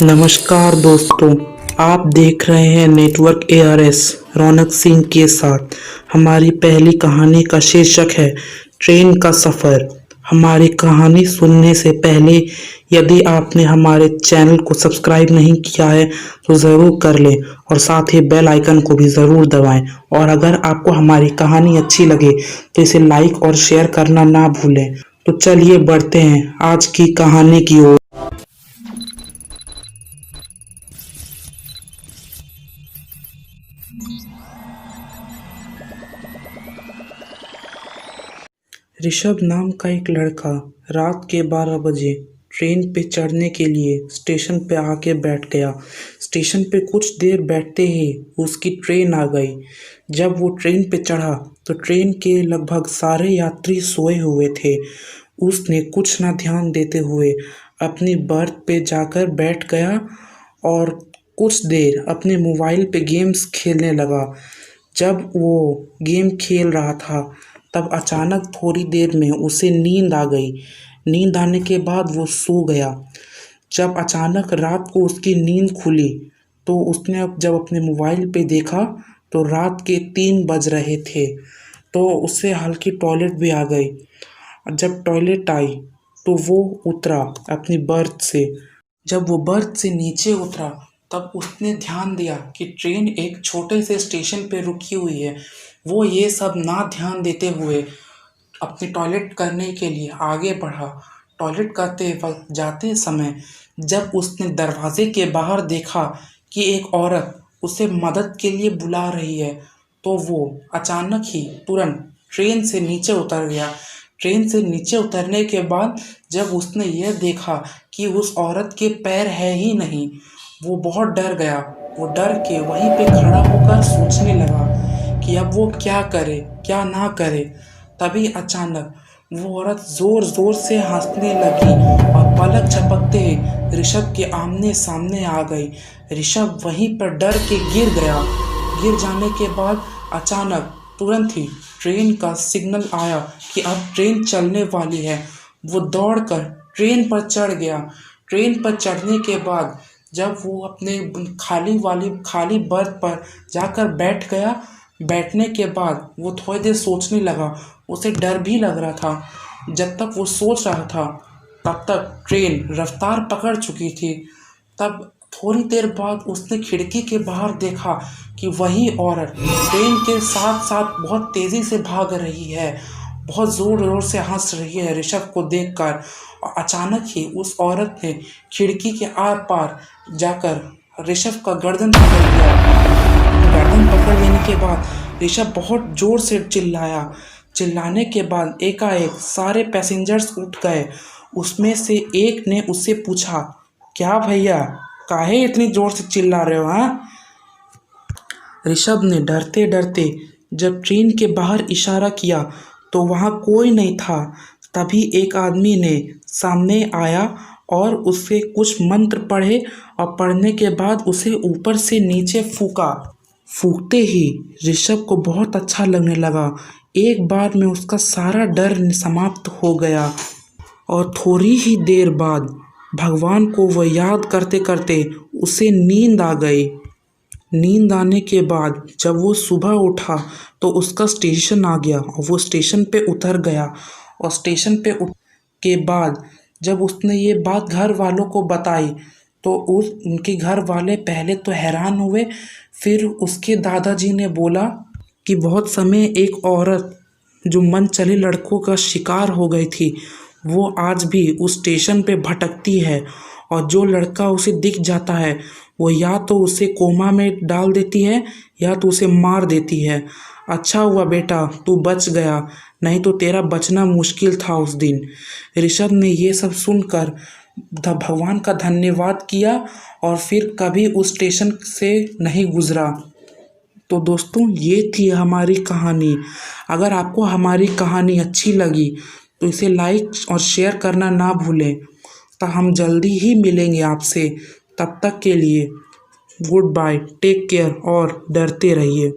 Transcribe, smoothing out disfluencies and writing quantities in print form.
नमस्कार दोस्तों, आप देख रहे हैं नेटवर्क एआरएस रौनक सिंह के साथ। हमारी पहली कहानी का शीर्षक है ट्रेन का सफ़र। हमारी कहानी सुनने से पहले यदि आपने हमारे चैनल को सब्सक्राइब नहीं किया है तो ज़रूर कर लें और साथ ही बेल आइकन को भी ज़रूर दबाएं। और अगर आपको हमारी कहानी अच्छी लगे तो इसे लाइक और शेयर करना ना भूलें। तो चलिए बढ़ते हैं आज की कहानी की ओर। ऋषभ नाम का एक लड़का रात के 12 बजे ट्रेन पे चढ़ने के लिए स्टेशन पे आके बैठ गया। स्टेशन पे कुछ देर बैठते ही उसकी ट्रेन आ गई। जब वो ट्रेन पे चढ़ा तो ट्रेन के लगभग सारे यात्री सोए हुए थे। उसने कुछ ना ध्यान देते हुए अपनी बर्थ पे जाकर बैठ गया और कुछ देर अपने मोबाइल पे गेम्स खेलने लगा। जब वो गेम खेल रहा था तब अचानक थोड़ी देर में उसे नींद आ गई। नींद आने के बाद वो सो गया। जब अचानक रात को उसकी नींद खुली तो उसने जब अपने मोबाइल पे देखा तो रात के 3 बज रहे थे। तो उससे हल्की टॉयलेट भी आ गई। जब टॉयलेट आई तो वो उतरा अपनी बर्थ से। जब वो बर्थ से नीचे उतरा तब उसने ध्यान दिया कि ट्रेन एक छोटे से स्टेशन पे रुकी हुई है। वो ये सब ना ध्यान देते हुए अपनी टॉयलेट करने के लिए आगे बढ़ा। टॉयलेट करते वक्त जाते समय जब उसने दरवाजे के बाहर देखा कि एक औरत उसे मदद के लिए बुला रही है तो वो अचानक ही तुरंत ट्रेन से नीचे उतर गया। ट्रेन से नीचे उतरने के बाद जब उसने यह देखा कि उस औरत के पैर है ही नहीं, वो बहुत डर गया। वो डर के वहीं पे खड़ा होकर सोचने लगा कि अब वो क्या करे क्या ना करे। तभी अचानक वो औरत जोर जोर से हंसने लगी और पलक झपकते ही ऋषभ के आमने सामने आ गई। ऋषभ वहीं पर डर के गिर गया। गिर जाने के बाद अचानक तुरंत ही ट्रेन का सिग्नल आया कि अब ट्रेन चलने वाली है। वो दौड़कर ट्रेन पर चढ़ गया। ट्रेन पर चढ़ने के बाद जब वो अपने खाली बर्थ पर जाकर बैठ गया, बैठने के बाद वो थोड़ी देर सोचने लगा। उसे डर भी लग रहा था। जब तक वो सोच रहा था तब तक ट्रेन रफ्तार पकड़ चुकी थी। तब थोड़ी देर बाद उसने खिड़की के बाहर देखा कि वही औरत ट्रेन के साथ साथ बहुत तेज़ी से भाग रही है, बहुत ज़ोर ज़ोर से हंस रही है ऋषभ को देखकर। और अचानक ही उस औरत ने खिड़की के आर पार जाकर ऋषभ का गर्दन पकड़ लिया। गर्दन पकड़ लेने के बाद ऋषभ बहुत ज़ोर से चिल्लाया। चिल्लाने के बाद एकाएक सारे पैसेंजर्स उठ गए। उसमें से एक ने उससे पूछा, क्या भैया, काहे इतनी ज़ोर से चिल्ला रहे हो? हाँ? ऋषभ ने डरते डरते जब ट्रेन के बाहर इशारा किया तो वहाँ कोई नहीं था। तभी एक आदमी ने सामने आया और उससे कुछ मंत्र पढ़े और पढ़ने के बाद उसे ऊपर से नीचे फूका। फूकते ही ऋषभ को बहुत अच्छा लगने लगा। एक बार में उसका सारा डर समाप्त हो गया और थोड़ी ही देर बाद भगवान को वह याद करते करते उसे नींद आ गई। नींद आने के बाद जब वो सुबह उठा तो उसका स्टेशन आ गया और वो स्टेशन पे उतर गया। और स्टेशन पे उठ के बाद जब उसने ये बात घर वालों को बताई तो उनके घर वाले पहले तो हैरान हुए। फिर उसके दादाजी ने बोला कि बहुत समय एक औरत जो मन चले लड़कों का शिकार हो गई थी वो आज भी उस स्टेशन पे भटकती है और जो लड़का उसे दिख जाता है वो या तो उसे कोमा में डाल देती है या तो उसे मार देती है। अच्छा हुआ बेटा तू बच गया, नहीं तो तेरा बचना मुश्किल था उस दिन। ऋषभ ने ये सब सुनकर भगवान का धन्यवाद किया और फिर कभी उस स्टेशन से नहीं गुजरा। तो दोस्तों ये थी हमारी कहानी। अगर आपको हमारी कहानी अच्छी लगी तो इसे लाइक और शेयर करना ना भूलें। तो हम जल्दी ही मिलेंगे आपसे। तब तक के लिए गुड बाय, टेक केयर और डरते रहिए।